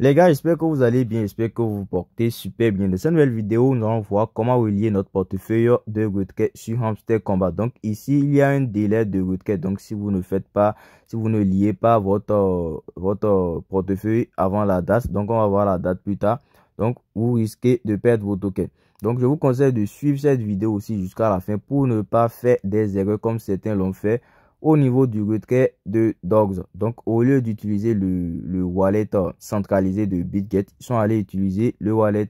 Les gars, j'espère que vous allez bien, j'espère que vous vous portez super bien. Dans cette nouvelle vidéo, nous allons voir comment relier notre portefeuille de requêtes sur Hamster Combat. Donc ici, il y a un délai de requête. Donc si vous ne faites pas, si vous ne liez pas votre portefeuille avant la date, donc on va voir la date plus tard. Donc vous risquez de perdre vos tokens. Donc je vous conseille de suivre cette vidéo aussi jusqu'à la fin pour ne pas faire des erreurs comme certains l'ont fait au niveau du retrait de Dogs. Donc, au lieu d'utiliser le wallet centralisé de BitGet, ils sont allés utiliser le wallet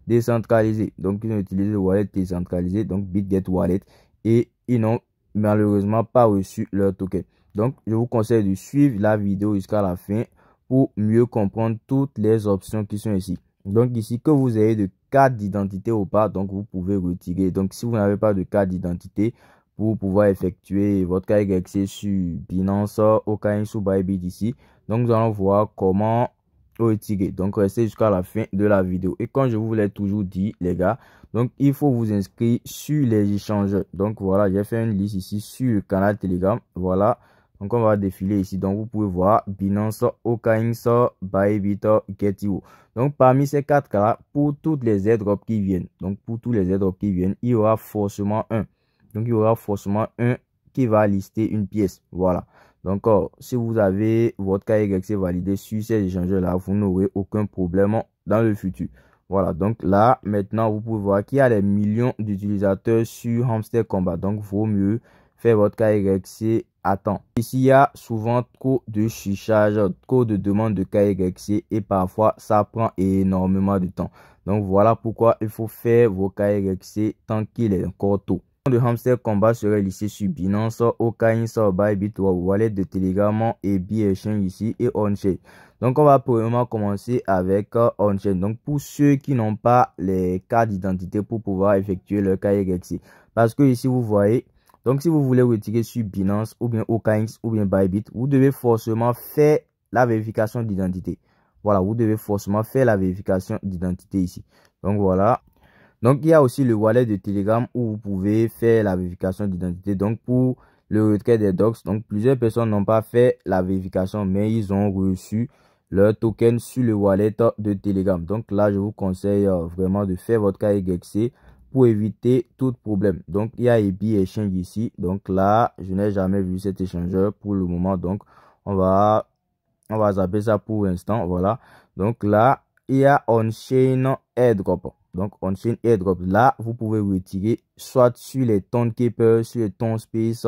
décentralisé. Donc, ils ont utilisé le wallet décentralisé, donc BitGet Wallet, et ils n'ont malheureusement pas reçu leur token. Donc, je vous conseille de suivre la vidéo jusqu'à la fin pour mieux comprendre toutes les options qui sont ici. Donc, ici, que vous ayez de carte d'identité ou pas, donc vous pouvez retirer. Donc, si vous n'avez pas de carte d'identité, pour pouvoir effectuer votre KYC sur Binance, OKX ou Bybit ici. Donc, nous allons voir comment retirer. Donc, restez jusqu'à la fin de la vidéo. Et comme je vous l'ai toujours dit, les gars, donc il faut vous inscrire sur les échanges. Donc, voilà, j'ai fait une liste ici sur le canal Telegram. Voilà. Donc, on va défiler ici. Donc, vous pouvez voir Binance, OKX, Bybit, Getio. Donc, parmi ces quatre cas-là, pour toutes les airdrops qui viennent, donc pour tous les airdrops qui viennent, il y aura forcément un. Donc, il y aura forcément un qui va lister une pièce. Voilà. Donc, si vous avez votre KYC validé sur ces échangeurs-là, vous n'aurez aucun problème dans le futur. Voilà. Donc, là, maintenant, vous pouvez voir qu'il y a des millions d'utilisateurs sur Hamster Combat. Donc, il vaut mieux faire votre KYC à temps. Ici, il y a souvent trop de chichage, trop de demandes de KYC et parfois, ça prend énormément de temps. Donc, voilà pourquoi il faut faire vos KYC tant qu'il est encore tôt. De Hamster Combat serait listé sur Binance, OKX, Bybit, Wallet de Telegram et BitChain ici et OnChain. Donc on va premièrement commencer avec OnChain. Donc pour ceux qui n'ont pas les cartes d'identité pour pouvoir effectuer leur KYC. Parce que ici vous voyez, donc si vous voulez retirer sur Binance ou bien OKX ou bien Bybit, vous devez forcément faire la vérification d'identité. Voilà, vous devez forcément faire la vérification d'identité ici. Donc voilà. Donc, il y a aussi le wallet de Telegram où vous pouvez faire la vérification d'identité. Donc, pour le retrait des docs, donc plusieurs personnes n'ont pas fait la vérification, mais ils ont reçu leur token sur le wallet de Telegram. Donc là, je vous conseille vraiment de faire votre KYC pour éviter tout problème. Donc, il y a EBI Exchange ici. Donc là, je n'ai jamais vu cet échangeur pour le moment. Donc, on va zapper ça pour l'instant. Voilà. Donc là, il y a On-Chain Airdrop. Donc, On-Chain Airdrop. Là, vous pouvez retirer soit sur les Keeper, sur les Space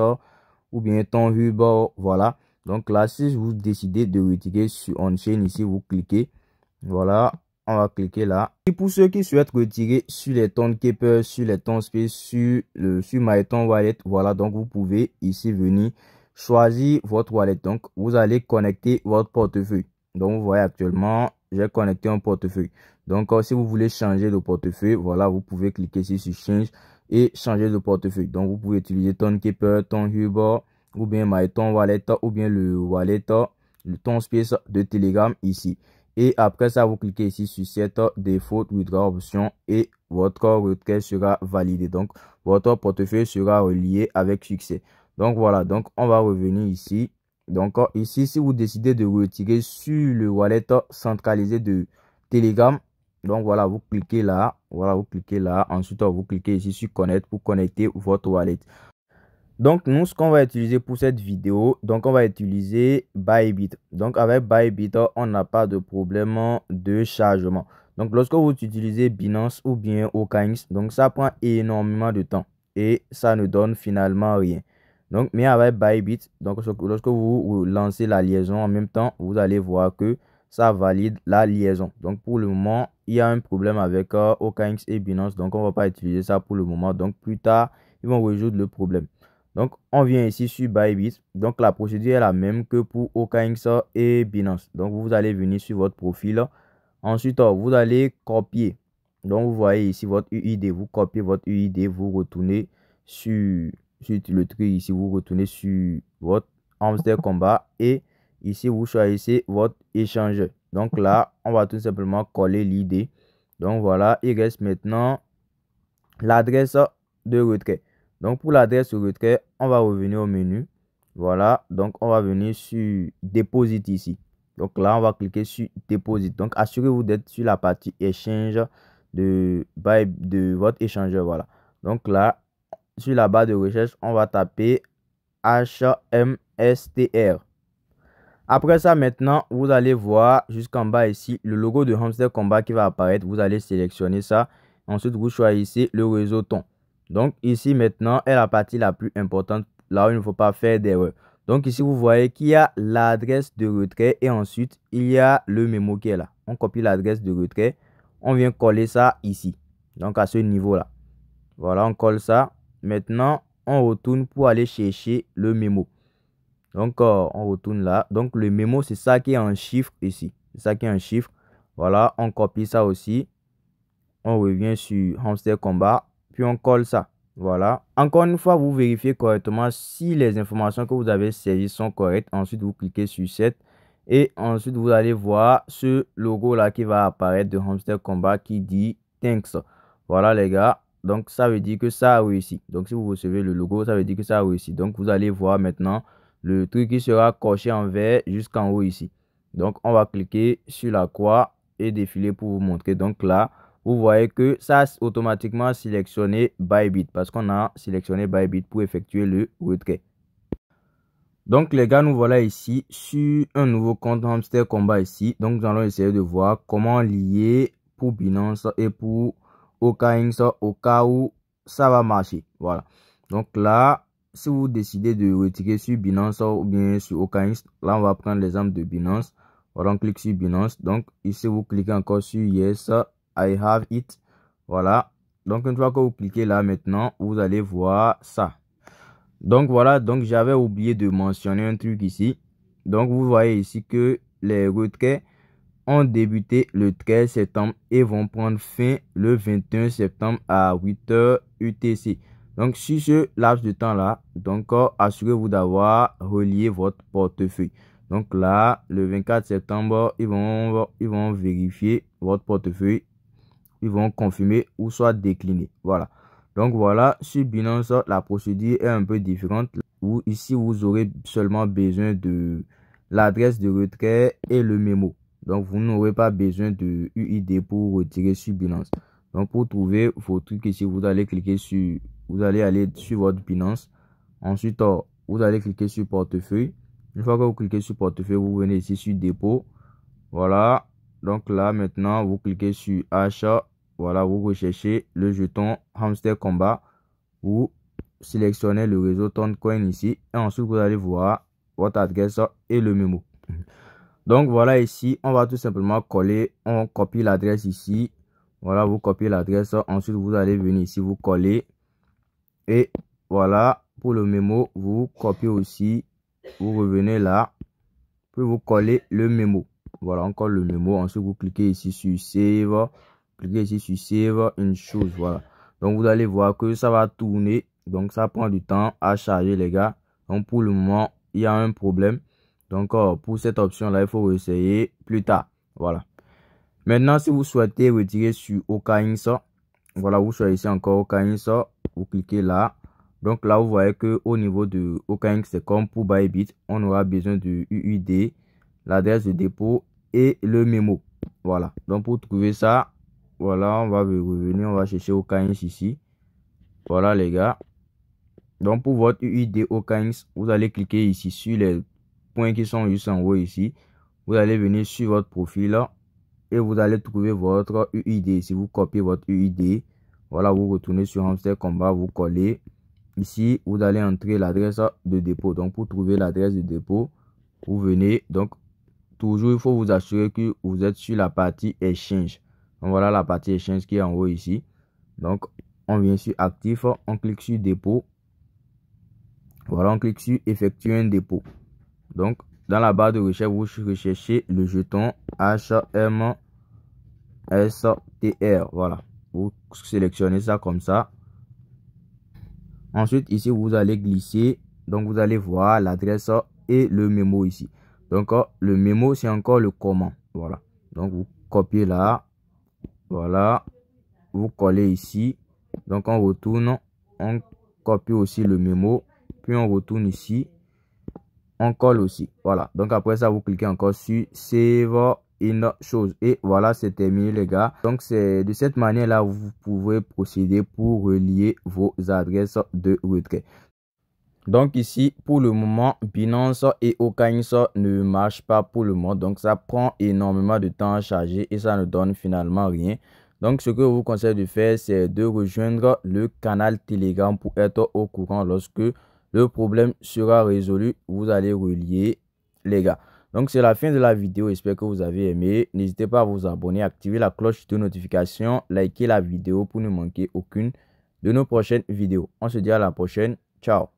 ou bien Huber. Voilà. Donc là, si vous décidez de retirer sur On-Chain, ici, vous cliquez. Voilà. On va cliquer là. Et pour ceux qui souhaitent retirer sur les Keeper, sur les Space, sur MyTon Wallet, voilà. Donc, vous pouvez ici venir choisir votre wallet. Donc, vous allez connecter votre portefeuille. Donc, vous voyez actuellement, j'ai connecté un portefeuille. Donc, si vous voulez changer de portefeuille, voilà, vous pouvez cliquer ici sur Change et changer de portefeuille. Donc, vous pouvez utiliser Keeper, Huber ou bien MyTon Wallet ou bien le wallet, le Space de Telegram ici. Et après ça, vous cliquez ici sur cette Default Withdraw option et votre retrait sera validé. Donc, votre portefeuille sera relié avec succès. Donc, voilà. Donc, on va revenir ici. Donc, ici, si vous décidez de retirer sur le wallet centralisé de Telegram, donc voilà, vous cliquez là. Voilà, vous cliquez là. Ensuite, vous cliquez ici sur Connect pour connecter votre wallet. Donc, nous, ce qu'on va utiliser pour cette vidéo, donc on va utiliser Bybit. Donc, avec Bybit, on n'a pas de problème de chargement. Donc, lorsque vous utilisez Binance ou bien OKX, donc ça prend énormément de temps et ça ne donne finalement rien. Donc, mais avec Bybit, donc lorsque vous lancez la liaison en même temps, vous allez voir que ça valide la liaison. Donc, pour le moment, il y a un problème avec OKX et Binance. Donc, on ne va pas utiliser ça pour le moment. Donc, plus tard, ils vont résoudre le problème. Donc, on vient ici sur Bybit. Donc, la procédure est la même que pour OKX et Binance. Donc, vous allez venir sur votre profil. Ensuite, vous allez copier. Donc, vous voyez ici votre UID. Vous copiez votre UID. Vous retournez sur le truc ici. Vous retournez sur votre Hamster Combat. Et ici, vous choisissez votre échangeur. Donc, là, on va tout simplement coller l'ID. Donc, voilà. Il reste maintenant l'adresse de retrait. Donc, pour l'adresse de retrait, on va revenir au menu. Voilà. Donc, on va venir sur Deposit ici. Donc là, on va cliquer sur Deposit. Donc assurez-vous d'être sur la partie échange de votre échangeur. Voilà. Donc là, sur la barre de recherche, on va taper HMSTR. Après ça, maintenant, vous allez voir jusqu'en bas ici le logo de Hamster Kombat qui va apparaître. Vous allez sélectionner ça. Ensuite, vous choisissez le réseau ton. Donc ici, maintenant, est la partie la plus importante, là où il ne faut pas faire d'erreur. Donc ici, vous voyez qu'il y a l'adresse de retrait et ensuite, il y a le mémo qui est là. On copie l'adresse de retrait. On vient coller ça ici. Donc à ce niveau-là. Voilà, on colle ça. Maintenant, on retourne pour aller chercher le mémo. Donc, on retourne là. Donc, le mémo, c'est ça qui est en chiffre ici. C'est ça qui est en chiffre. Voilà, on copie ça aussi. On revient sur Hamster Kombat. Puis, on colle ça. Voilà. Encore une fois, vous vérifiez correctement si les informations que vous avez saisies sont correctes. Ensuite, vous cliquez sur Set. Et ensuite, vous allez voir ce logo-là qui va apparaître de Hamster Kombat qui dit Thanks. Voilà, les gars. Donc, ça veut dire que ça a réussi. Donc, si vous recevez le logo, ça veut dire que ça a réussi. Donc, vous allez voir maintenant le truc qui sera coché en vert jusqu'en haut ici. Donc, on va cliquer sur la croix et défiler pour vous montrer. Donc là, vous voyez que ça a automatiquement sélectionné Bybit parce qu'on a sélectionné Bybit pour effectuer le retrait. Donc les gars, nous voilà ici sur un nouveau compte Hamster Kombat ici. Donc nous allons essayer de voir comment lier pour Binance et pour OKX au cas où ça va marcher. Voilà. Donc là, si vous décidez de retirer sur Binance ou bien sur OKX, là on va prendre l'exemple de Binance. Voilà, on clique sur Binance. Donc ici vous cliquez encore sur Yes, I have it. Voilà. Donc une fois que vous cliquez là maintenant, vous allez voir ça. Donc voilà, donc j'avais oublié de mentionner un truc ici. Donc vous voyez ici que les retraits ont débuté le 13 septembre et vont prendre fin le 21 septembre à 8h UTC. Donc sur ce laps de temps là, donc assurez-vous d'avoir relié votre portefeuille. Donc là, le 24 septembre, ils vont vérifier votre portefeuille. Ils vont confirmer ou soit décliner. Voilà. Donc voilà, sur Binance, la procédure est un peu différente. Ici, vous aurez seulement besoin de l'adresse de retrait et le mémo. Donc, vous n'aurez pas besoin de UID pour retirer sur Binance. Donc, pour trouver vos trucs ici, vous allez cliquer sur, vous allez aller sur votre Binance. Ensuite, vous allez cliquer sur portefeuille. Une fois que vous cliquez sur portefeuille, vous venez ici sur dépôt. Voilà. Donc là, maintenant, vous cliquez sur achat. Voilà, vous recherchez le jeton Hamster Kombat. Vous sélectionnez le réseau Toncoin ici. Et ensuite, vous allez voir votre adresse et le mémo. Donc voilà, ici, on va tout simplement coller. On copie l'adresse ici. Voilà, vous copiez l'adresse. Ensuite, vous allez venir ici, vous collez. Et voilà, pour le mémo, vous copiez aussi. Vous revenez là. Puis vous collez le mémo. Voilà, on colle le mémo. Ensuite, vous cliquez ici sur Save. Cliquez ici sur Save une chose. Voilà. Donc, vous allez voir que ça va tourner. Donc, ça prend du temps à charger, les gars. Donc, pour le moment, il y a un problème. Donc, pour cette option-là, il faut essayer plus tard. Voilà. Maintenant, si vous souhaitez retirer sur OKX, voilà, vous choisissez encore OKX. Vous cliquez là. Donc là, vous voyez que au niveau de OKX, c'est comme pour Bybit, on aura besoin de UID, l'adresse de dépôt et le mémo. Voilà. Donc pour trouver ça, voilà, on va revenir, on va chercher OKX ici. Voilà les gars. Donc pour votre UID OKX, vous allez cliquer ici sur les points qui sont juste en haut ici. Vous allez venir sur votre profil là, et vous allez trouver votre UID. Si vous copiez votre UID, voilà, vous retournez sur Hamster Kombat, vous collez. Ici, vous allez entrer l'adresse de dépôt. Donc, pour trouver l'adresse de dépôt, vous venez. Donc, toujours, il faut vous assurer que vous êtes sur la partie Exchange. Donc, voilà la partie Exchange qui est en haut ici. Donc, on vient sur Actif. On clique sur Dépôt. Voilà, on clique sur Effectuer un dépôt. Donc, dans la barre de recherche, vous recherchez le jeton HMSTR. Voilà. Vous sélectionnez ça comme ça. Ensuite, ici, vous allez glisser. Donc, vous allez voir l'adresse et le mémo ici. Donc, le mémo, c'est encore le comment. Voilà. Donc, vous copiez là. Voilà. Vous collez ici. Donc, on retourne. On copie aussi le mémo. Puis, on retourne ici. on colle aussi. Voilà. Donc après ça, vous cliquez encore sur Save une chose. Et voilà, c'est terminé les gars. Donc c'est de cette manière-là, vous pouvez procéder pour relier vos adresses de retrait. Donc ici, pour le moment, Binance et OKX ne marchent pas pour le moment. Donc ça prend énormément de temps à charger et ça ne donne finalement rien. Donc ce que je vous conseille de faire, c'est de rejoindre le canal Telegram pour être au courant lorsque le problème sera résolu. Vous allez relier les gars. Donc c'est la fin de la vidéo. J'espère que vous avez aimé. N'hésitez pas à vous abonner, activer la cloche de notification, liker la vidéo pour ne manquer aucune de nos prochaines vidéos. On se dit à la prochaine. Ciao.